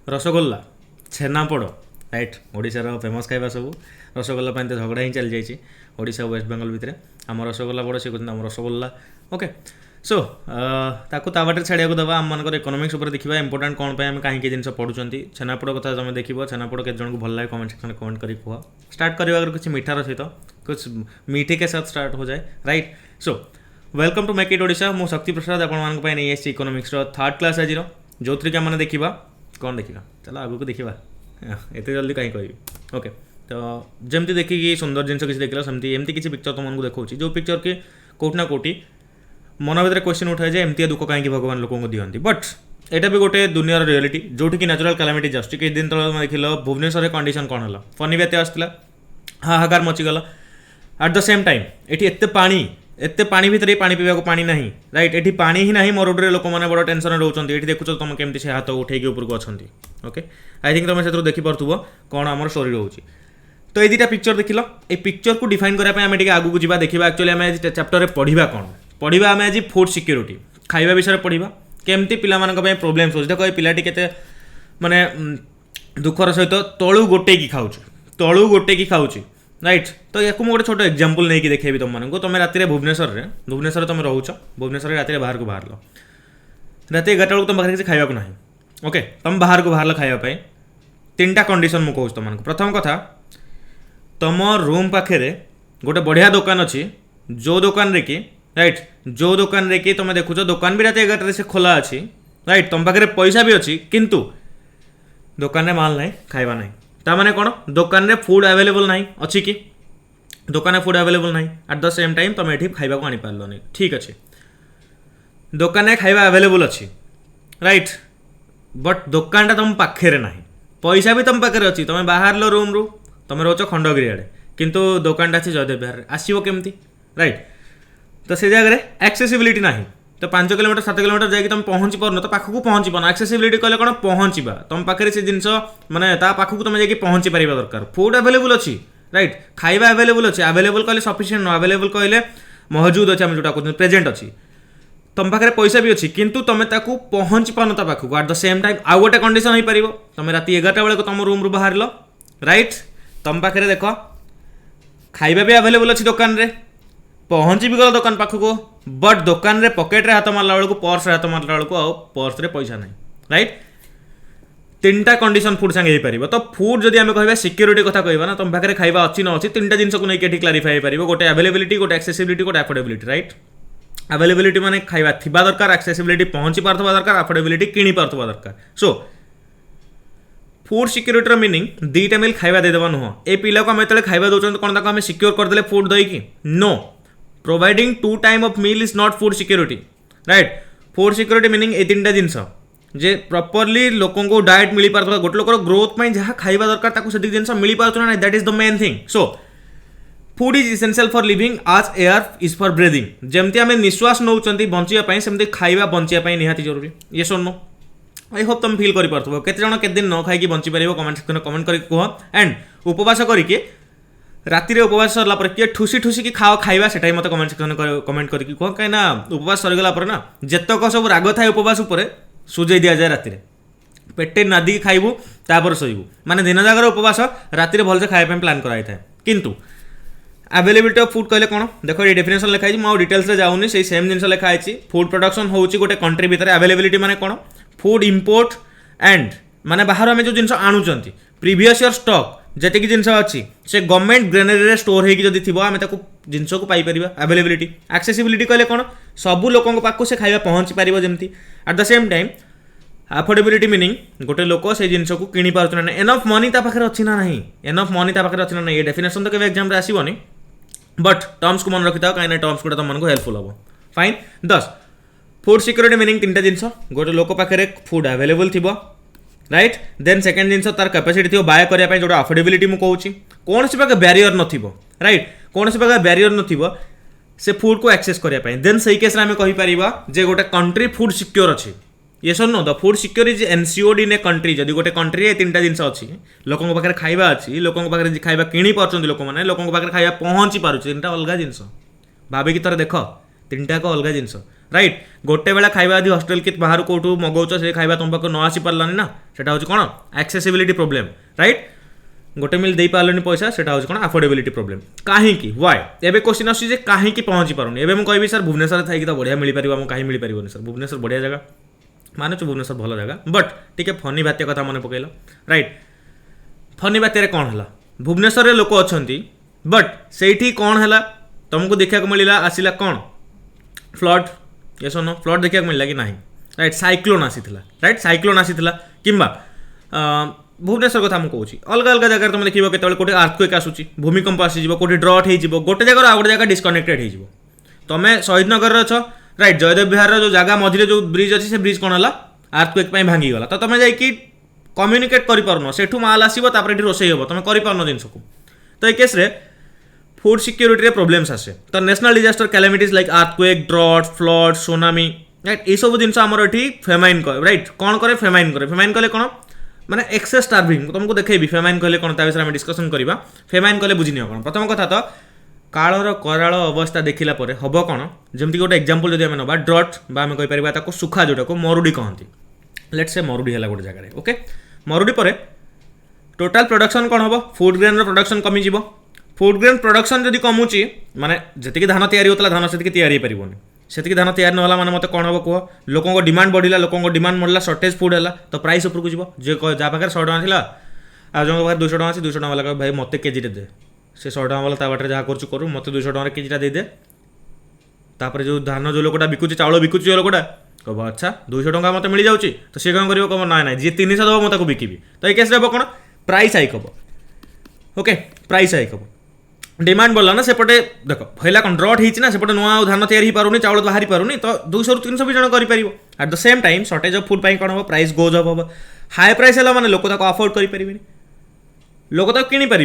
Rasgulla छेनापोड़ right ओडिशार famous खाଇବା सब रसगोल्ला पे झगड़ा ही चली जाइए ओडिशा वेस्ट बेंगल भितर आम रसगोल्ला बड़ सी कहते रसगोल्ला ओके सो ताकू ता बाटे छाड़िया दवा आम मानकर इकोनॉमिक्स उपर देखा इंपोर्टेंट कौन पे आम कहीं जिन पढ़ुं छेनापोड़ कथा तुम देख छेनापोड़ के जन को भल लगे कमेंट सेक्शन कमेंट कर कह स्टार्ट करने कुछ मीठार सहित कुछ मीठे के साथ स्टार्ट हो जाए right so welcome to make it Odisha मु शक्ति प्रसाद आपण नहीं आसी इकोनॉमिक्स थर्ड क्लास आज जो थी आम देखा कौन देखा चलो आगू को देखा एत जल्दी कहीं कह ओके तो जमती देखिए सुंदर जिन किसी देखला सेमती एमती किसी पिक्चर तुमको देखा जो पिक्चर के कौटना कौटी मन भर क्वेश्चन उठाए जे एमती दुख कहीं भगवान लोक दिखती बट एटा भी गोटे दुनियार रियलिटी जो कि नेचुरल कैलामिटीज आस दिन तक देख भुवनेश्वर कंडीशन कौन है फनी बात्या आसला हाहाकार मचिगला एट द सेम टाइम ये एते पानी भितर पानी पीवा पानी ना राइट ये पानी ही ना मरुडे लोक मैंने बड़ टेंशन रोचे ये देखुच तुम केमती से हाथ उठे उपरको अच्छा ओके आई थिंक तुम से देखिपे कौन आम स्टोरी रोचे तो ये दुटा पिक्चर देख ये पिक्चर को डिफाइन करने आगू जावा देखा एक्चुअली आम चैप्टर में पढ़ा कौन पढ़ा आम आज फूड सिक्योरिटी खाଇବା विषय पढ़ा केमती पिला प्रोब्लेम्स हो देखो ये पिलाटी के माने दुखर सहित तलू गोटे की खाऊँ राइट तो या गोटे छोट एग्जांपल नहीं देखेबी तुमको तुम राति भुवनेश्वर तुम रोच भुवनेश्वर राति बाहर को बाहर राति 11 बेलू तुम पाखे किसी खावा ना ओके तुम बाहर को बाहर खावाई 3टा कंडीशन मुझे कहूँ तुमको प्रथम कथा तुम रूम पाखे गोटे बढ़िया दुकान अच्छी जो दुकान रे कि राइट जो दुकान रे कि तुम देखुच दुकान भी राति 11 से खोला अच्छी राइट तुम पाखे पैसा भी अच्छी किंतु दुकान में माल ना खावा ना ताने कौन दुकान में फूड अवेलेबल ना अच्छी कि दुकान में फूड अवेलेबल ना एट द सेम टाइम तुम ये खावा आनी पार्लनि ठीक अच्छे दुकान में खावा अवेलेबल अच्छी राइट बट दुकानटा तुम पाखे ना पैसा भी तुम पाखे अच्छी तुम बाहर रूम रू तुम रोच खंडगिरी आड़े किंतु दुकानटा अच्छी जयदेव बिहार आसो केमती राइट तो से जगह एक्सेसिबिलिटी ना तो 5 किलोमीटर 7 किलोमीटर जाकि तुम पहुँची पार तो पाखक पहुँची पार एक्सेसिबिलिटी कहले कौन पहुँचा तुम पाखे से जिन मैंने पाखक तुम जाकि पहुँची पार दरकार फूड अवेलेबल अच्छी राइट खाଇବା अवेलेबल अच्छे अवेलेबल कहले सफिशिएंट न अवेलेबल कहले मौजूद अच्छे आम जोटा कहते प्रेजेंट अच्छी तुम पाखे पैसा भी अच्छी किंतु तुम ताकू पहुँची पार ता पाखक एट द सेम टाइम आउ गोटे कंडीशन हो पार तुम राति 11 बेलू तुम रूम रू बाहर राइट तुम पाखे देख खाଇବା भी अवेलेबल अच्छी दुकान रे पहुँची भी गल दुकान पाखक बट दुकान रे पकेट रे हाथ मारला बेलू पर्स रे हाथ मारला बेलू आ पर्स रे पैसा नहीं राइट 3टा कंडीशन फूड संगे हो पार तो फूड जदि आम कह सिक्योरिटी कथा कहना ना तुम पाखे खाଇବା अच्छी न अच्छी 3टा जिन को लेकिन क्लारीफाई हो गोटे अवेलेबिलिटी गोटे एक्सेसिबिलिटी गोटे अफोर्डेबिलिटी राइट अवेलेबिलिटी माने खाଇବା थिबा दरकार एक्सेसिबिलिटी पहुँची पारथबा दरकार अफोर्डेबिलिटी किणी पारथबा दरकार सो फूड सिक्योरिटी मीनिंग 2टा मिल खाଇବା देदेवा नुह ए पिला को आम जो खाଇବା दौरान कौन आम सिक्योर करदे फूड देकी no providing 2 time of meal is not food security right food security meaning ए 3टा जिनस जे प्रॉपर्ली लोकों को डाएट मिल पार गोटे लोकर ग्रोथ में जहाँ खाଇବା दरकार से जिन मिल पार ना that is the main thing so food is essential for living आज एयर इज फॉर ब्रीदिंग जमती आम निश्वास नौ बचापी सेमती खाଇବା बचापी निहाती जरूरी ये सुनो आई होप तुम फिल कर केते जन केते दिन न खाई बंची पार कमेंट सेक्शन कमेंट करके कह एंड उपवास करके राति उपवास सरला किए ठुसी ठुसी की खाଇବା से मत कमेंट सेक्शन कमेंट करके कह कहीं उपवास सरीगला ना जितक सब राग थाए उपवास उपर सुझे दि जाए राति पेटे नादी खाइबू तापर शोबू माने दिन जागर उपवास राति भलसे खाଇବା प्लान कराई था किंतु अवेलेबिलिटी ऑफ फूड कहले कौन देखो ये डेफिनेशन लिखाई मो डिटेल्स जाऊनी से सेम जिन लिखाई फूड प्रोडक्शन होची गोटे कंट्री भितर अवेलेबिलिटी माने कौन फूड इंपोर्ट एंड माने बाहर आम जो जिन आणुचंती प्रीवियस ईयर स्टॉक जी जिन अच्छी से गवर्नमेंट ग्रेनरी स्टोर होगी थी आम जिन को पाइपर अवेलेबिलिटी एक्सेसिबिलिटी कहले कौन सबू लोकों पाक से खाଇବା पहुँची पार जमी at the same time affordability meaning गोटे लोक से जिन को किणी पार्थ ना एनफ मनी पाखे अच्छी ना नहीं एनफ मनी पाखे अच्छी ना ये डेफिनेशन तो केवल एग्जाम आसबनी बट टर्म्स को मन रखी था कहीं टर्म्स गुड़ा तुमको हेल्पफुल हम फाइन 10 फूड सिक्योरिटी मीनिंग 3टा जिन गोटे लोक पाखे फूड अवेलेबल थी राइट देन सेकेंड जिन तार कैपेसिटी थी बाय करने जो अफोर्डेबिलिटी मुझे कहूँ कौन सी पाखे बैरियर न राइट कौन सी पाखे बैरियर न से फूड को एक्सेस करने देन सही केस आम कहीपर जे गोटे कंट्री फूड सिक्योर अच्छी ये sir no the food secure is एनसीओड इन ए कंट्री जदि गोटे कंट्री 3टा जिन अच्छी लोकों पाखे खाଇବା अच्छी लोकों पाखे खाଇବା किणी पार्टी लोक मैंने लोकों पाखे खाଇବା पहुँची पार्टी 3टा अलग जिन भाविकी थोड़े देख 3टा अलग जिन राइट गोटे बेला खाଇବା यदि हॉस्टल कि बाहर कौटू मगाउछ से खाଇବା तुम पाक न आसी पार्लानी ना सेटा होची कोन एक्सेसिबिलिटी प्रॉब्लम राइट गोटे मिल दे पार्लनी पैसा सेटा होची कोन अफोर्डेबिलिटी प्रॉब्लम काहे कि व्हाई एबे क्वेश्चन आसी जे काहे कि पहुंची पारुनी एबे हम कहबी सर भुवनेश्वर थाई कि तो बढ़िया मिली परिबा हम काहे मिली परिबोनी सर भुवनेश्वर बढ़िया जगह माने भुवनेश्वर भल जगह बट टिके फनी बात्या कथा मन पकेलो राइट फनी बात्या रे कोन हला भुवनेश्वर रे लोक अछंती बट सेठी कोन हला तुमको देखा मिलला आसिला कौन फ्लड ये सुनो फ्लड देखा मिलला कि नहीं राइट साइक्लोन आसीथिला राइट साइक्लोन आसीथिला किंबा भुवनेश्वर कथा हम कहूँ अलग अलग जगह तुम देखो केतबेले कोटे अर्थक्वेक आसूची भूमिकंप आसीजिवो कोटे ड्रट हो गोटे जगह आ गोटे जगह डिस्कनेक्टेड हो तुम शहीद नगर अछ राइट जयदेव विहार जो जगह मझे जो ब्रिज अच्छी से ब्रिज कौन है अर्थक्वेक भांगीगला तो तुम जाकि कम्युनिकेट कर सेठू माल आसो रोषे हम तुम कर जिनस को तो ये केस फूड सिक्योरिटी रे प्रॉब्लम्स आसे तो national disaster calamities like earthquake drought flood tsunami right ये सब जिन आमर ये फेमाइन राइट कौन करे फेमाइन कले कौन माने एक्सेस स्टार्विंग तुमको देखी फेमाइन कहले कौन विषय में डिस्कसन करवा फेमाइन कले बुझी कौन प्रथम कथा तो कालर कराल अवस्था देखला हम कौन जमती गोटे एक्जामपल जब आम ना ड्रट आम कहीपर सुखा जोटा को मरुडी कहती लेट्स से मरुडी है गोटे जगह ओके मरुडी पर टोटाल प्रोडक्शन कौन हम फूड ग्रेन प्रोडक्शन कमिज फूड ग्रेन प्रोडक्शन जब कमुची माने जी धान तैयारी होता धान से तैयारी पारबनी से धान तैयारी ना मैंने मत कौन हम कह लोकों डिमांड बढ़ला लोकों डिमांड बढ़ला सर्टेज फूड है तो प्राइस उपरकू जीव जे जहाँ पाखे 100 टଙ୍କା था आ जो पाखे 200 टଙ୍କା 200 टଙ୍କା वाला भाई मत केजी दे से 100 टଙ୍କା वाला ता बाटे जहाँ करूँ मत 200 टଙ୍କା केजीटा दे तापर जो धान जो लोकटा बिकुची चाउल बिकुची लोकटा कह अच्छा 200 टଙ୍କା मत मिल जाऊँगी तो सी कौन कर ना ना जी 300 दब मुझे बिकबी तो ये केस कौन प्राइस हाइक हम ओके प्राइस हाइक हम डिमांड बढ़ला ना सेपटे देख पहला कौन ड्रट होना सेपटे नुआ धान तैयारी पारुनी चाउल बाहरी पारुनी तो 200 ରୁ 300 भी जन कर at the same time shortage of food कौन हम प्राइस गोज अप हम हाई प्राइस है मैंने लोक अफोर्ड करें लोक किणी पारे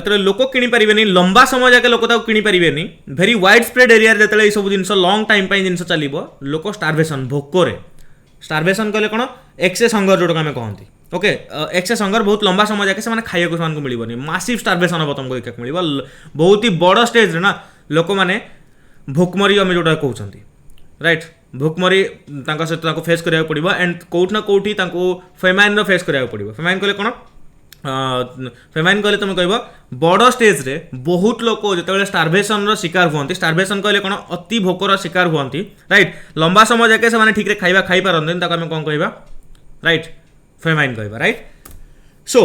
जो लोक किणी पारे लंबा समय जाके लोक किणी पारे भेरी वाइड स्प्रेड एरिया जो सब जिन लंग टाइम जिन चलो लोक स्टार्वेशन भोकरे स्टार्वेशन कहले कौन एक्सेस हंगर जोटा आम कहती ओके एक्सेस हंगर बहुत लंबा समय जाके से खाइक से मिलबनी मासिव स्टार्वेशन हम तुमको देखा मिल बहुत ही बड़ स्टेज ना लोक मैंने भोकमरी आम जोटा कहते राइट भोकमरी सहित फेस करा पड़ो एंड कौटना कौटी फेमाइन फेस करा पड़ो फेमाइन कहले कौन फेमाइन कहले तुम कह बड़ स्टेज रे बहुत लोक जो स्टार्वेशन शिकार हुआ स्टार्वेशन कहले कौन अति भोकर शिकार हुआ राइट लंबा समय जाके से ठीक खाଇବା खाई पारती आम कौन कह राइट फेमाइन कह राइट सो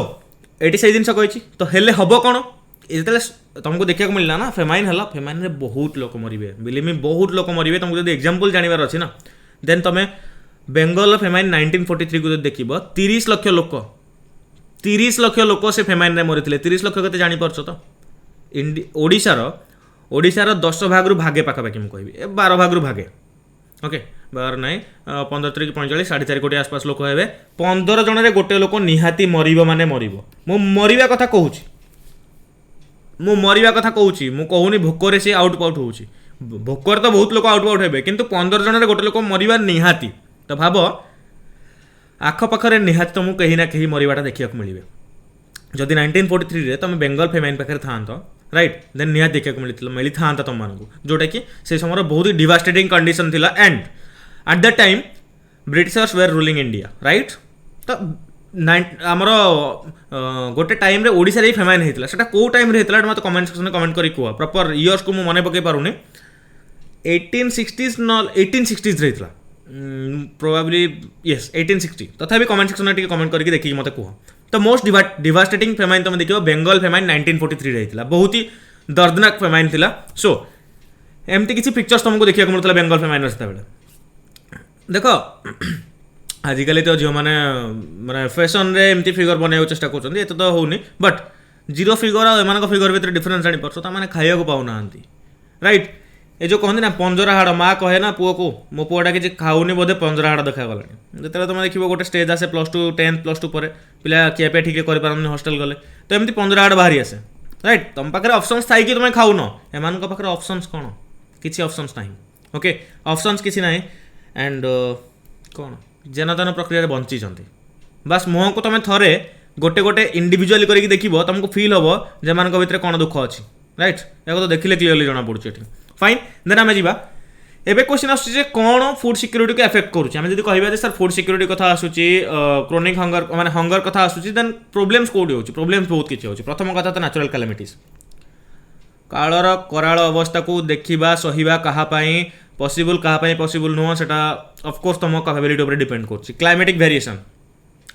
ये से जिन कही तो हेले हम कौन जो तुमको देखा मिलला ना फेमाइन है फेमाइन में बहुत लोक मरवे बिलीव मी बहुत लोक मरवे तुमको जो एग्जांपल जानवर अच्छी ना देन तुम बेंगल फेमाइन 1943 को देख 30 लाख लोक 30 लाख लोक से फेमाइन में मरी 30 लाख के जापर तो ओडिशार 10 भाग भागे पाखापाखि मुझे कहि 12 भाग भागे ओके 12 ना 15 3 45 4.5 कोटी आसपास लोक हे 15 जन रे गोटे लोक निहाती मरिबो माने मरिबो मु मरिबा कथा कहूची मु मरिबा कथा कहूची मु कहूनी भोकरे से आउट पाउट होउची भोकर तो बहुत लोक आउट पाउट हेबे किंतु 15 जन रे गोटे लोक मरिबा निहाती तो भाब आख पाखरे निहाती तुमको कहीं ना कहीं मरिबाटा देखा मिले जदि 1943 रे तुम बेंगल फेमाइन पाखे था राइट देन निहाती देखा मिली था तुम जोटा कि से समय बहुत ही डिवास्टेटिंग कंडीशन थिला and at the time Britishers were ruling India right तो आमर गोटे टाइम रे ओडिशा रे फेमाइन होता है कौ टाइम रे होता मत कमेंट सेक्शन कमेंट करी कह प्रॉपर इयर्स को मन पकई पारुनी 1860s न 1860s रे होता प्रोबेबली यस 1860 तथापि कमेंट सेक्शन में कमेंट करके देखिए मत कह तो मोस्ट डिवास्टेटिंग फेमाइन तुम देखो बेंगल फेमाइन 1943 रे होता बहुत ही दर्दनाक फेमाइन थिला सो एमती किसी पिक्चर्स तुमको देखा मिलता बेंगल फेमाइन से देख आजिकल तो झील मैंने माने फैशन रे एमती फिगर बनवाई चेष्टा कर तो होनी बट जीरो फिगर और फिगर भितर डिफरेन्स जापर तो मैंने खाइबा पाऊना राइट ये जो कहते ना पंजरा हाड़ माँ कहे ना पुओ को मो पुआटा किसी खाऊनी बोधे पंजरा हाड़ देखागला जो तुम देखो गोटे स्टेज आसे +2 10th +2 पर पिला ଖିଆପିଆ ठीक कर हॉस्टल गले तो एमती पंजरा हाड़ बाहरी आसे राइट तुम पाखे ऑप्शंस थी कि तुम खाऊन एम पाखे ऑप्शंस कौन किसी ऑप्शंस ना ओके ऑप्शंस किसी ना एंड कौन जनदान प्रक्रिया बंची बस मुह को तुम थे गोटे गोटे इंडिविजुअली करके देखो तुमको फील हम जमान भितर कौन दुख अच्छी राइट या तो देखिले क्लीयरली जना पड़े फाइन देन आम जा एबे क्वेश्चन आसुची जे कोन फूड सिक्योरिटी को अफेक्ट करूची आमे जदी कहबा जे सर फूड सिक्योरिटी कथा आसुची क्रोनिक हंगर माने हंगर कथा आसुची देन प्रॉब्लम्स कोडी होची प्रॉब्लम्स बहुत किछि होची प्रथम कथा तो नेचुरल कैलामिटीज कालर कराल अवस्था को देखिबा सहिबा कहा पई पॉसिबल कहा पई पॉसिबल नो सेटा ऑफ कोर्स तुम कैपेबिलिटी ऊपर डिपेंड करची क्लाइमेटिक वेरिएशन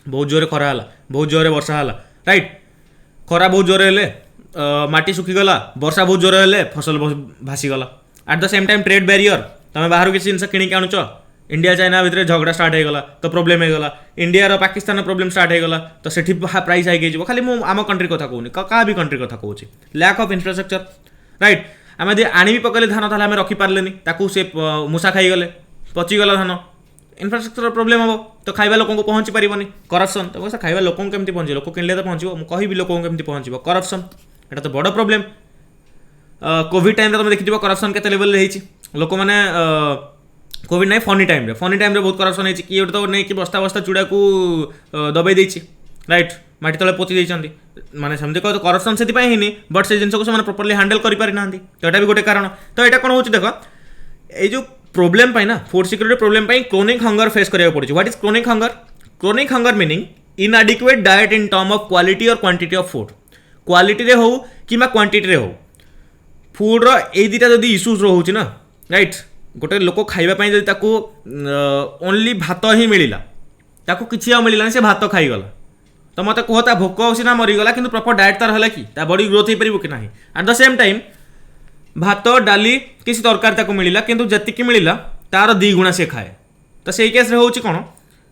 बहुत जोरे खरा हला बहुत जोरे वर्षा हला राइट खरा बहुत जोरे हेले माटी सुखी गला वर्षा बहुत जोरे हेले फसल भासी गला at the same time trade barrier तुम बाहर किसी जिन किणी आणुच इंडिया चाइना भितर झगड़ा स्टार्ट हो गला तो प्रॉब्लम हो गला इंडिया पाकिस्तान प्रॉब्लम स्टार्ट हो गला तो सेठी प्राइस हाइक हो खाली मु आम कंट्री कथा कहूनी क्या भी कंट्री कथा कहूँ लैक ऑफ इंफ्रास्ट्रक्चर राइट आम यदि आनी पकड़े धान ताले आम रखिपारे ताकू से मूषा खाईगले पचिगला धान इंफ्रास्ट्रक्चर प्रॉब्लम हम तो खाଇବା लोक पहुँची पारनी करप्शन तो सर खाଇବା लोक केमती पहुँचे लोक किणले तो पहुँचो मुझे कह लोक केमती पहुँचो करप्शन एटा तो बड़ प्रॉब्लम कोविड टाइम तुम देखिए करप्शन के लेवल लोक मैंने कोविड ना फनी टाइम बहुत करप्शन होती किए तो नहीं बस्ता बस्ता चूड़ा को दबाई देती राइट माटी तले पोती देती माने सेमती कह तो करप्शन से ही बट से जिनको से प्रॉपर्ली हैंडल करना तो यहाँ भी गोटे कारण तो यहाँ कौन हो देख ये जो प्रॉब्लम ना food security problem chronic hunger face करा पड़े what is chronic hunger meaning इनएडिक्वेट diet in term of quality और क्वांटिटी ऑफ फूड क्वालिटी रे हो कि क्वांटिटी रे हो फूड रो दुटा जब इश्यूज रोचे ना राइट गोटे लोक खाइबापी जब ओनली भात ही मिलला ताको किसी मिललानी से भात खाईगला तो मत कहता भोक सीना मरीगला कि प्रॉपर डाएट तार है कि बॉडी ग्रोथ हो पार कि ना एट द सेम टाइम भात डाली किसी तरकारी मिलला किंतु जतिक मिलला तार 2 गुणा से खाए तो से केस रे होची कोन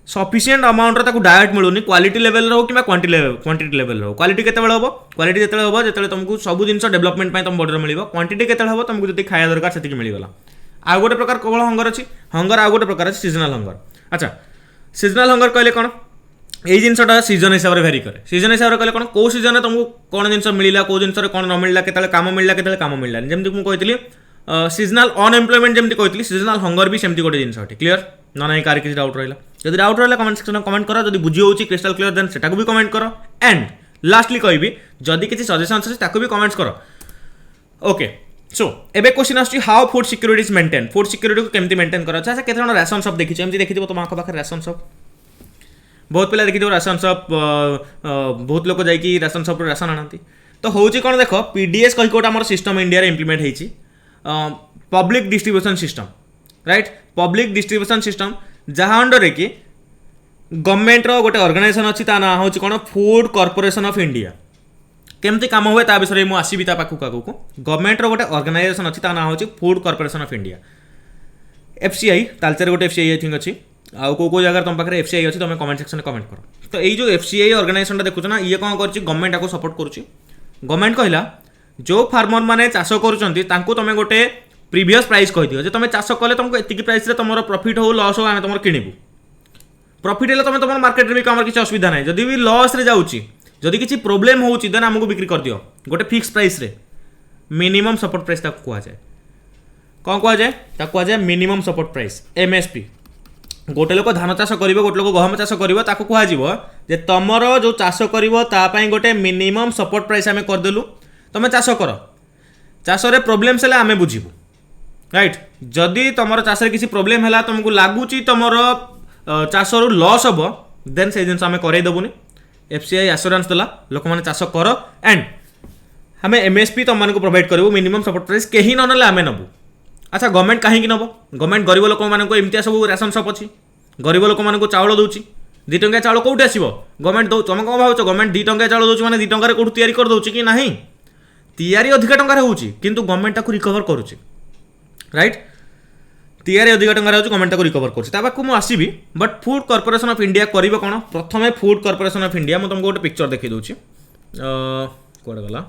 सफिशिएंट अमाउंट रो डाएट मिलूनी क्वालिटी लेवल रो कि क्वांटिटी लेवल रो क्वालिटी केतेबेले होबो क्वालिटी जेतेबेले होबो जेतेबेले तुमको सब जिंस डेवलपमेंट पई तुम बॉडी रो मिलिबो क्वांटिटी केतेबेले होबो तुमको जति खाया दरकार सेतिक मिलिगला आ गोटे प्रकार केवल हंगर अच्छी हंगर आ गोटे प्रकार सीजनल हंगर अच्छा सीजनल हंगर कहले कौन ये जिनटा सीजन हिसाब से भेरी करे सीजन हिसाब से कहले कौन कौ सीजन तुमको कौन जिन मिलला कौ जिन कौन न मिलला के काम मिलला के काम मिलला जमी मुझे सीजनल अनएम्प्लॉयमेंट जमी कही सीजनल हंगर भी सेमती गोटे जिन क्लीयर ना ना कार किसी डाउट रहा जब डाउट रहा कमेंट सेक्शन में कमेंट करो जब बुझी होची क्रिस्टल क्लियर देन सेटा को भी कमेंट करो एंड लास्टली कहबी जदि किसी सजेशन अच्छे ताको भी कमेंट्स करो ओके सो एबे क्वेश्चन आसुची how food security is maintain food security को केमती मेंटेन करा अच्छा केते जण राशन शॉप देखिछ एमती देखिथिबो तुम आंख पाखे राशन शॉप बहुत पिला देखिथिबो राशन शॉप बहुत लोक जाई राशन शॉप राशन आनंती तो होची कोन देखो पीडीएस कहि कोटा हमर सिस्टम इंडिया रे इंप्लीमेंट हेची public distribution system right public distribution system जहाँ अंडर कि गवर्नमेंट रो गोटे ऑर्गेनाइजेशन अछि ता ना होची कोन फूड कॉर्पोरेशन ऑफ इंडिया केमती काम हुए ता विषय में आसबि ता पाखु आगु को गवर्नमेंट रो गोटे ऑर्गेनाइजेशन अछि ता ना होची food corporation of India FCI Talcher गोटे एफसीआई आई थिंक अछि आउ को जगह तुम पाखे एफसीआई अच्छी तुम कमेंट सेक्शन में कमेंट करो तो ये जो एफसीआई ऑर्गेनाइजेशन देखुच ना ये कौन कर गवर्नमेंट को सपोर्ट करुच्ची गवर्नमेंट कहला जो फार्मर मैंने चाष करुँच तुम गोटे प्रीवियस प्राइस कह दियो तुम चाष कले तुमको एतिकी प्राइस रे तुम प्रॉफिट हो लॉस हो आम तुम किणबू प्रॉफिट है तुम तुम मार्केट में भी किसी असुविधा ना जदि भी लॉस रे जाउची जदि किसी प्रोब्लेम होची देन आमको बिक्री कर दियो गोटे फिक्स प्राइस रे मिनिमम सपोर्ट प्राइस ताको कुआ जाए कौन कुआ जाए ताको कुआ जाए मिनिमम सपोर्ट प्राइस एमएसपी गोटे लोक धान चाष कर गोटे लोक गहम चाष कर कह तुमर जो चाष कर गोटे मिनिमम सपोर्ट प्राइस आम करदेलु तुम चाष कर चाष प्रोब्लेम्स है आम बुझीबू राइट जदि तुम चाष किसी प्रोब्लेम है तुमको लगुच तुम चाष रु लॉस हम देन से जिन आम करदेबुनि एफसीआई एश्योरेंस देला लोक मैंने चाष कर एंड आम एमएसपी तुमको प्रोवाइड करूँ मिनिमम सपोर्ट प्राइस कहीं न ना आम नबू अच्छा गवर्नमेंट कहीं नब गवर्नमेंट गरीब लोक मानक एमती सब राशन शॉप अच्छी गरीब लोक मानक चाउल दूची 2 टंकिया चाउल कौटी आसो गवर्नमेंट दो तुम कौन भाव गवर्नमेंट 2 टंकिया चाउल दूसरी मैंने 2 टंकार कौट तैयारी कर दूची कि नहीं तैयारी अधिक टंकार होची किंतु गवर्नमेंट ताको रिकवर करुची राइट तैयारी अधिक टंकार होची गवर्नमेंट ताको रिकवर करुची ता बाकू मु आसीबी but food corporation of India करिवो कोन प्रथमे फूड कॉर्पोरेशन ऑफ इंडिया मु तुमको गोटे पिक्चर देखि दोची कोड गला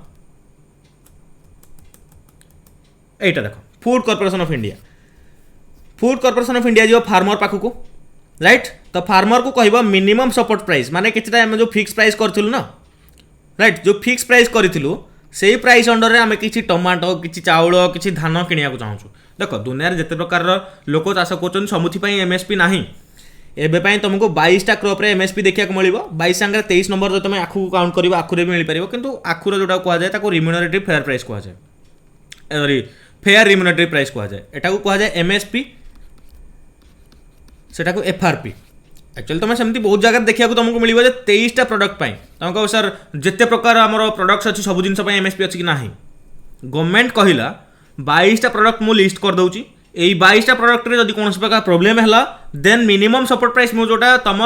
एटा देखो food corporation of India food corporation of India जो फार्मर पाखु राइट तो फार्मर को कहब मिनिमम सपोर्ट प्राइस माने कितना आम जो फिक्स प्राइस करूँ ना राइट जो फिक्स प्राइस करूँ से प्राइस अंडर आम कि टमाटो कि चाउल कि धान किणा चाहूँ देख दुनिया जिते प्रकार लोक चाष कर सबुथी एमएसपी ना एवं तुमको 22टा क्रॉप एमएसपी देखा मिल 22 सांगे 23 नंबर जो तुम आखु काउंट कर आखुरे भी मिल पार कि आखुर जोटा कहुए रिम्यूनरेटिव फेयर प्राइस कहुए सॉरी फेयर रिम्यूनेटरी प्राइस कहुए एटा को कहुए एमएसपी सेटा को एफआरपी एक्चुअली तुम सेमती बहुत जगह देखा तुमको मिले 23टा प्रोडक्ट तुम कह सर जिते प्रकार आम प्रोडक्ट्स अच्छी सब जिन एमएसपी अच्छी कि ना गवर्नमेंट कहला 22टा प्रोडक्ट मु लिस्ट कर दूची यही 22टा प्रोडक्ट रे जदि कौन प्रकार प्रोब्लेम है देन मिनिमम सपोर्ट प्राइस मु जोटा तुम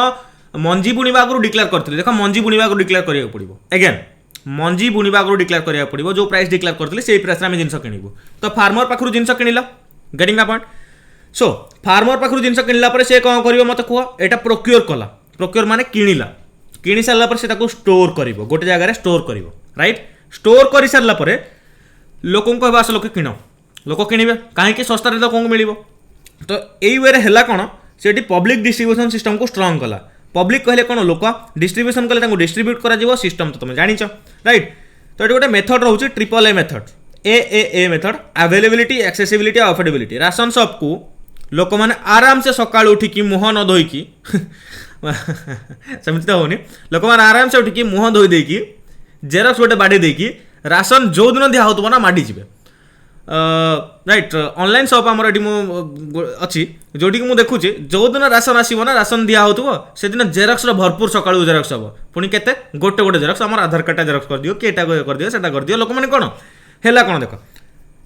मंजी बुणवा आगु डिक्लेयर करते देख मंजी बुणवा आगु डिक्लेयर करिया पड़िबो अगेन मंजी बुणवा आगु डिक्लेयर करिया पड़िबो जो प्राइस डिक्लेयर करते से प्राइस आम जिन किणबू तो फार्मर पाखु जिन किणिल getting the point so farmer पाखु जिन किणला से कौन कर मत कह एटा प्रोक्योर कला प्रोक्योर माने किणिला किणी सारा पर से स्टोर कर गोटे जगह स्टोर कर राइट स्टोर कर सारा लोक कह आस लोक किण लोक किणवे कहीं सस्तार लोक मिल तो यही वे है कौन से पब्लिक डिस्ट्रीब्यूशन सिस्टम को स्ट्रंग कला पब्लिक कहले कौन लोक डिस्ट्रीब्यूशन कले डिस्ट्रीब्यूट कर सिस्टम तो तुम जाच राइट तो ये गोटे मेथड रोचे triple a method a method availability accessibility और अफोर्डेबिलिटी राशन शॉप को लोक मैंने आराम से सका उठिकी मुह न धोईकी सेमती तो होनी लोक मैंने आराम से उठिकी मुह धोई देकी जेरक्स गोटे बाड़ी देकी राशन जो दिन दिया हो ना माड़ी जीवे राइट ऑनलाइन शॉप आमर ये अच्छी जोटी मुझे देखुची जो दिन राशन आसो ना राशन दिया हो से दिन जेरक्स भरपूर सका जेरक्स हम पुणी के गोटे गोटे जेरक्स आम आधार कार्डटा जेरक्स कर दियो केटा कर दियो सेटा कर दियो लोक मैंने कौन है कौन देख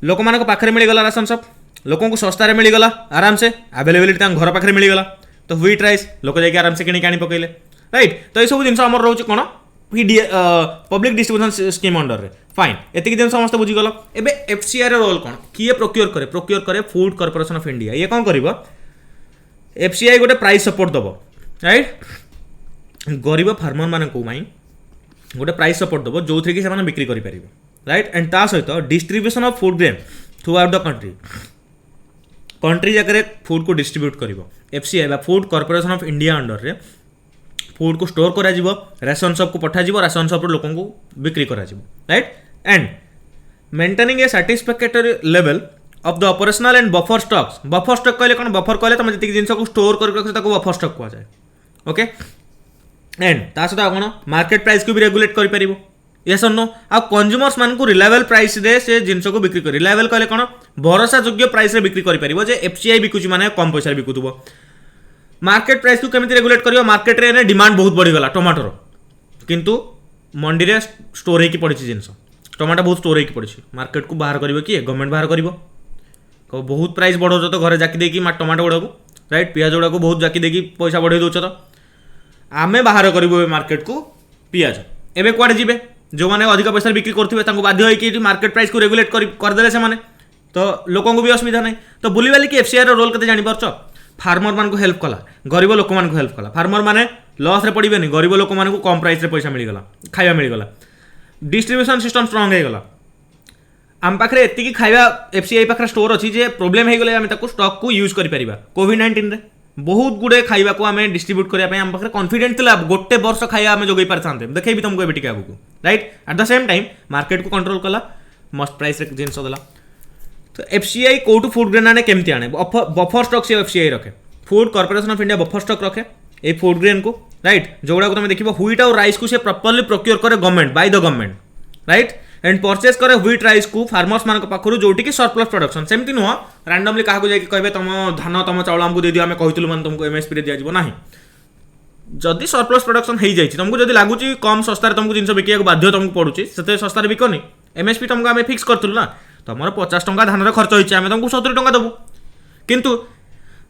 लोक मान पाखे मिलगला राशन शॉप लोक को सस्तार मिलगला आराम से अवेलेबिलिटी घर पाखे मिलगला तो व्हीट राइस लोक जाकि आराम से किणी आनी पकड़े राइट तो ये सब जिन रोचे कौन पब्लिक डिस्ट्रीब्यूशन स्कीम अंडर रे फाइन एतिक दिन समस्त बुझीगल एबे एफसीआई रोल कौन किए प्रोक्योर करे फूड कॉर्पोरेशन ऑफ इंडिया ये कौन करिवो एफसीआई गोटे प्राइस सपोर्ट दबो राइट गरीब फार्मर मान को गोटे प्राइस सपोर्ट दबो जो थी कि से बिक्री करि परिबे राइट एंड ता सहित distribution of food grain through out the country जगह फूड को डिस्ट्रीब्यूट करिवो एफसीआई बा food corporation of India under रे फूड को स्टोर करा जिवो राशन शॉप को पठा जिवो राशन शॉप रे लोकन को बिक्री करा जिवो right and maintaining A satisfactory level of the operational and buffer stock कहले कौन बफर कहले तुम जितकी जिन को स्टोर कर रखो ताको बफर स्टॉक कह जाए ओके एंड ता सहित कौन मार्केट प्राइस को भी रेगुलेट कर परिबो यस और नो आ कंज्यूमर्स मान को रिलायबल प्राइस दे से जिनस को बिक्री कर रिलायबल कहले कौन भरोसा योग्य प्राइस रे बिक्री कर परिबो जे एफसीआई बिकुची माने कम पैसा बिकुथबो मार्केट प्राइस को केमिति रेगुलेट करियो मार्केट रे डिमांड बहुत बढ़ी गला टमाटर किंतु मंडी रे स्टोर होकी पड़ी जिनस टमाटर बहुत स्टोर होकी पड़ी मार्केट को बाहर करिवो कि गवर्नमेंट बाहर करिवो को बहुत प्राइस बढ़ो तो घरे जाकी देकी टमाटर गुड़ा को राइट पियाज गुड़ा को बहुत जाकी देकी पैसा बढ़े दौच तो आमे बाहर करिवो मार्केट को पियाज एबे कुआडे जिबे जो मैंने अधिक पैसा बिक्री करते बाध्य होगी मार्केट प्राइस को रेगुलेट करदे से तो लोकों को भी असुविधा नहीं तो बुलीबाली कि एफसीआई रोल के जापर फार्मर मान को हेल्प कला गरीब लोक मान को हेल्प कला फार्मर माने लॉस रे पड़े गरीब लोक मान को कम प्राइस रे पैसा मिलगला खाଇବା मिलगला डिस्ट्रीब्यूशन सिस्टम स्ट्रंग हो गला आम पाखे एति खाଇବା एफसीआई पाखे स्टोर अच्छी जे प्रोब्लेम हो गले आम स्टॉक को यूज कर कोविड-19 रे बहुत गुड़े खाଇବା को आम डिस्ट्रीब्यूट करने आम पाखे कॉन्फिडेंट थिला गोटे वर्ष खाଇବା आम जोगई पारते देखी तुमको एबे टिके आगु right at the same time market को कंट्रोल कला मस्त प्राइस रे जिनस देला तो एफसीआई कोटू फूड ग्रेन आने केमती आने बफर स्टॉक से एफसीआई रखे food corporation of India buffer stock रखे ये फूड ग्रेन को राइट जोगुड़ा को तुम देखो व्हीट और राइस को से प्रॉपर्ली प्रोक्योर करे government by the government right and purchase करे व्हीट राइस को फार्मर्स मान पाखु जोटी की सरप्लस प्रोडक्शन सेमती नुह रैंडमली क्या कहे तुम धान तुम चाउल आमको दे दियो आम कहूँ मैंने तुमको एमएसपी रे दिया ना जदि सरप्लस प्रोडक्शन हो जाए तुमको जब लगुच कम सस्तार तुमको जिन बिका बाध्य तुमको पड़ुची से सस्तार बिकनी एमएसपी तुमको आम फिक्स करूँ ना तुम 50 टंका धान खर्च होती है तुमको 70 टंका देवु किंतु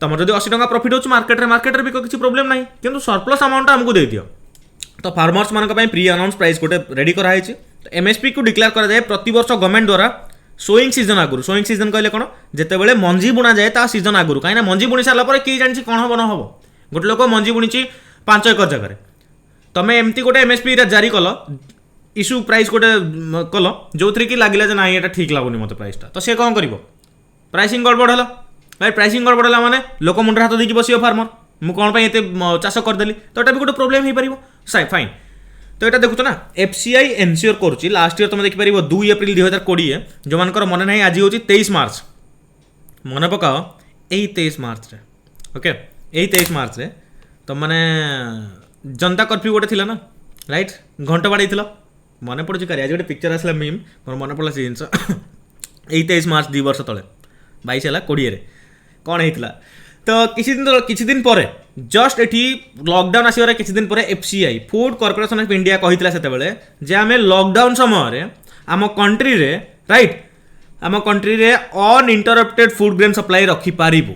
तुम जब 80 टंका प्रॉफिट हो मार्केट रे बिक किसी प्रोब्लेम ना कि सरप्लस अमाउंट आमको दे दियो तो फार्मर्स मान प्री अनाउंस प्राइस गोटे रेडी कराई तो एमएसपी को डिक्लेयर करा जाए प्रति वर्ष गवर्नमेंट द्वारा सोइंग सीजन आगुरी सोइंग सीजन कहले कौन जितेबाला मंजी बुणा जाए ता सीजन आगुरी कहीं मंजी बुणी सारा किए जानी कौन हम न हम गोटे लोक मंजी बुणी 5 एकर जगह तुम एमती गोटे एमएसपी जारी कल इश्यू प्राइस गोटे कल जो थी कि लगे ना ये ठीक लगुनि मत प्राइसटा तो सी कौन कर प्राइसिंग गड़बड़ है भाई प्राइसिंग गड़बड़ है मैंने लोक मुंडे हाथ देकी बस फार्मर मुझे कौन ये चाष करदेली तो ये भी गोटे प्रोब्लेम हो पार फाइन तो यहाँ देखुच ना एफसीआई एनश्योर करुच्ची लास्ट ईयर तुम देखिपार 2 एप्रिल 2020 जो मानकर मन ना आज हूँ 23 मार्च मन पकाओ यही 23 मार्च रे ओके यही 23 मार्च रे तुम मैंने जनता कर्फ्यू गोटे थिला ना राइट घंटा बाड़े मन पड़े आज गोटे पिक्चर आसला मीम मोर मन पड़ा से जिन यही 23 मार्च 2 वर्ष तले 22 है 20 कौन होता तो किसी दिन पर जस्ट एटी लॉकडाउन आसवर किसी दिन पर FCI food corporation of India कहता से जे आम लॉकडाउन समय आम कंट्री रे राइट आम कंट्री रे अनइंटरप्टेड फूड ग्रेन सप्लाई रखिपारू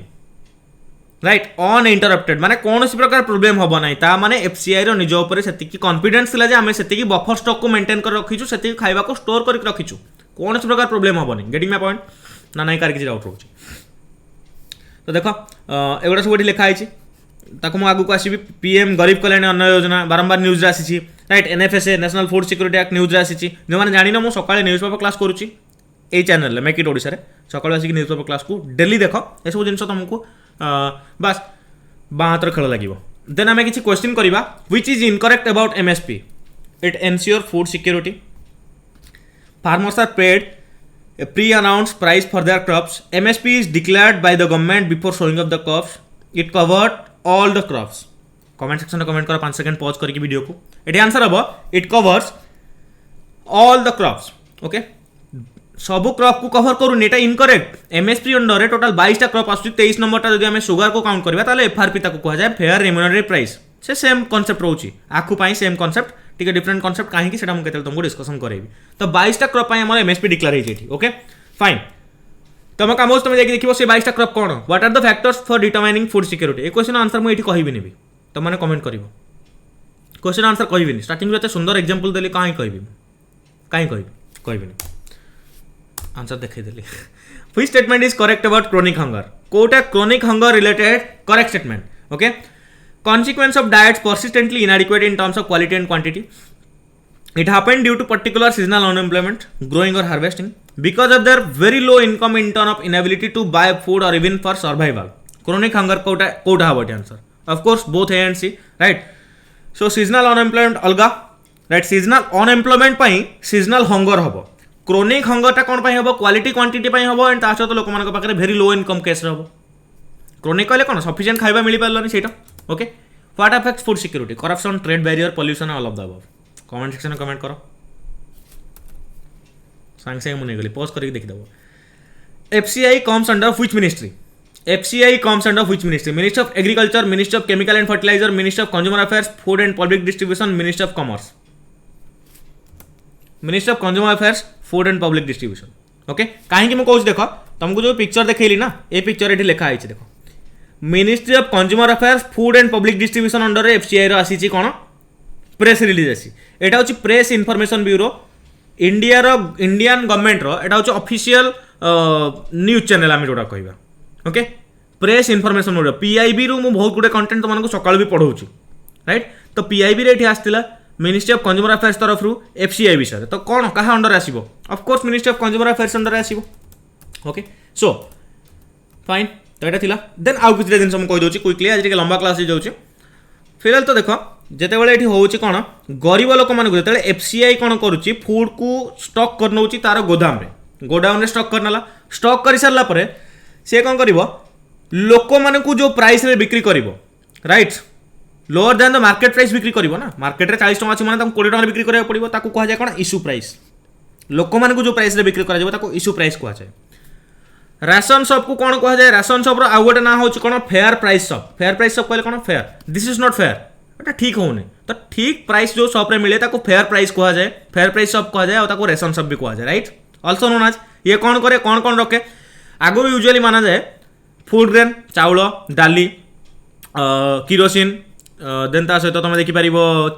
राइट अनइंटरप्टेड माने कौन प्रकार प्रोब्लेम हम ना माने एफसीआई निज उपर से कॉन्फिडेंस थिला जे आम से बफर स्टॉक को मेंटेन कर रखीचु से खाइबा को स्टोर कर रखीचु कौन प्रकार प्रोब्लेम हम नहीं गेटिंग माय पॉइंट ना नहीं कार किसी डाउट रोचे तो देख एगुड़ा सब लिखाई ताको मु आगु आसबि पीएम गरीब कल्याण अन्न योजना बारंबार न्यूज आसी right NFSA national food security act news आसी जो मैंने जान मु सकाळे न्यूज पेपर क्लास करुच्ची यही चैनल मेक इट ओडिशा रे सकाळे आसिक न्यूज पेपर क्लास को डेली देख ए सब जिन तुमको बस बाँ हाथ खेल लगे देन आम किसी क्वेश्चन करवा which is incorrect about MSP it ensure food security farmers are paid a pre-announced price for their crops. MSP is declared by the government before showing up the crops. It covered all the crops. Comment section में comment करो 5 second pause करके video को eighty answer हम it covers all the crops okay सब crop को cover करूनी एटा incorrect MSP under total 22 टा crop आसुची 23 number टा जदि हमें सुगर को काउंट करबा ताले एफआरपी ताको कहा जाए फेयर रेम्यूनरेटरी प्राइस से सेम कांसेप्ट रहउची आखु पाई सेम कांसेप्ट ठीक है डिफरेंट कांसेप्ट कहीं कि मुझे तुमको डिस्कसन करेबी तो 22 टा क्रॉप आम एमएसपी डिक्लेयर होती ओके फाइन तुम कम तुम जाकि देखो से 22 टा क्रॉप कौन what are the factors for determining food security a question answer मुझे कहबी भी तुम मैंने कमेंट कर क्वेश्चन आंसर कहबी स्टार्टिंग में सुंदर एग्जांपल देली कहीं कहबी आंसर देखदेली which statement is correct about chronic hunger कोटा chronic hunger related correct statement okay consequence of diets persistently inadequate in terms of quality and quantity. It happened due to particular seasonal unemployment, growing or harvesting, because of their very low income in terms of inability to buy food or even for survival. Chronic hunger kota have answer. Of course, both A and C, right? So seasonal unemployment alga, right? Seasonal unemployment pai seasonal hunger habo. Chronic hunger ta kon pai habo? Quality quantity pai habo and ta sato lok manako pakare very low income case habo. Chronic कहले कौन sufficient खाइबा मिल पारलानी सेटा okay what affects food security corruption trade barrier pollution all of the above comment section में comment करो सांग से मुने गली पॉज करके देख दबो FCI comes under which ministry FCI comes under which ministry ministry of agriculture ministry of chemical and fertiliser ministry of consumer affairs food and public distribution ministry of commerce ministry of consumer affairs food and public distribution okay कहीं मुझे देख तुमको जो picture देखली ना ये picture ये लिखा है देखो ministry of consumer affairs food and public distribution under FCI आसी कौन प्रेस रिलीज आसी एटा होची press information bureau Indian government रो एटा होची ऑफिशियल न्यूज चैनल आम जोड़ा कहबा okay press information bureau PIB रु मु बहुत गुडे कंटेंट तुमको सकाळ भी पढौछु राइट तो पीआईबी रे एठी आस्तिला मिनिस्ट्री ऑफ कंज्यूमर अफेयर्स तरफ रु एफसीआई विषय तो कौन कहा अंडर आसीबो of course ministry of consumer affairs under आसीबो ओके सो फाइन तो यहाँ थिला देन आउ किसी जिन मुझे कहीदे क्विकली आज लंबा क्लास हो जाऊँगी फिलहाल तो देख जिते बड़े ये हूँ कौन गरीब लोक मानक जो एफसीआई कौन करुच्ची फूड को स्टॉक कर नौ तार गोडाउन में स्टॉक करनेला स्टॉक कर सारापर सी कौन कर लोक मान जो प्राइस रे बिक्री कर right lower than the market price बिक्री कर ना मार्केट में 40 टका अच्छी मैंने 20 टका बिक्री करा पड़ो कहुए कौन इश्यू प्राइस लोक मान जो प्राइस रे बिक्री कर इश्यू प्राइस कहुए राशन शॉप को कौन कहुए राशन शॉप रो गोटे ना हो कौन फेयर प्राइस शॉप कहले कौन fair this is not fair एटा ठीक होने तो ठीक प्राइस जो शॉप रे मिले ताको फेयर प्राइस कहुए फेयर प्राइस शॉप कहुए और रेशन शॉप भी कहुए राइट ऑल्सो नोन एज ये कौन करे कौन रखे आगु यूजुअली माना जाए फूड ग्रेन चाउल डाली किरोसिन देन ता सहित तुम देखिपार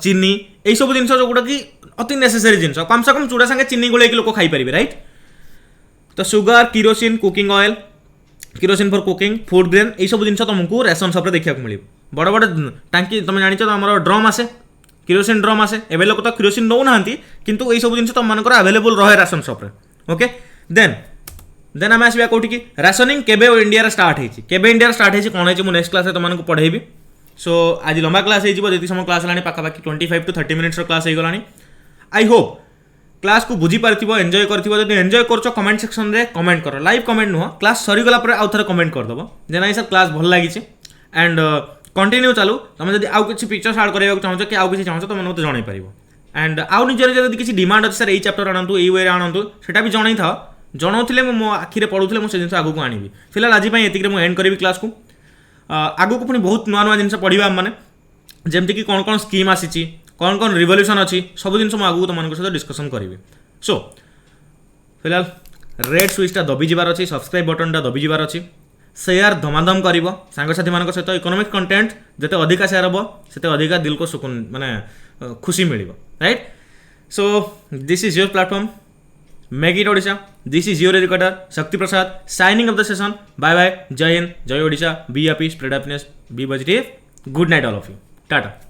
चीनी यही सब जिन जोटा कि अति नेसेसरी जिन कम से कम चूड़ा संगे चीनी गोल लोक खाई पारे राइट तो sugar kerosene cooking oil kerosene for cooking food grain यही सब जिन तुमको रेशन शॉप देखा मिले बड़ बड़ टांकी तुम जान आम ड्रम आसे किरोसिन ड्रम आसे एवं लोक तो किरोसिन नौ ना कि यही सब जिन तुम आवेलेबल रहे राशन शॉप ओके देन आम आसवा कौटी की राशनिंग केबे इंडिया स्टार्ट होती केबे इंडिया स्टार्ट होती कौन है नेक्स्ट क्लास तुमको पढ़ेबी सो आज लंबा क्लास होती समय क्लास है पाखापाखि 25 to 30 मिनिट्स क्लास हो गलानी आई होप क्लास को बुझी पार्थिबो एंजॉय करथिबो जदि एंजॉय करछो कमेंट सेक्शन रे कमेंट करो लाइव कमेंट नुह क्लास सरी गला पर आउ थरे कमेंट कर दबो जे नाही सर क्लास भल लागि छि एंड कंटिन्यू चालू तुम जदि आउ किछि पिक्चर ऐड करबा चाहछो कि आउ किछि चाहछो तो मन मते जणाई परिबो एंड आउ निजर जदि किछि डिमांड अछि सर एई चैप्टर आनंतु एई वे आनंतु सेटा भी जणाई था जनाऊले मो आखिरे पढ़ुले मुझे जिन आगू आनी फिलहाल आज ये मुझे एंड करी क्लास को आगू को पुणी बहुत नुआ नुआ जिन पढ़ा मैंने जमती कौन कौन स्कीम आसी कौन कौन रिवोल्यूशन अच्छी सब जिन आगू तुम सहित डिस्कसन करी सो फिलहाल रेड स्विचटा दबी जाबार अच्छी सब्सक्राइब बटनटा दबी जाबार अच्छी शेयर धमाधम कर सांगसाथी मान सहित इकोनॉमिक कंटेंट जिते अधिका शेयर हम से अधिका दिल को सुकून माने खुशी मिल right so this is your platform make it Odisha this is your educator Shakti Prasad signing off the session bye bye Jai Hind Jai Odisha be happy spread happiness be positive good night all of you Tata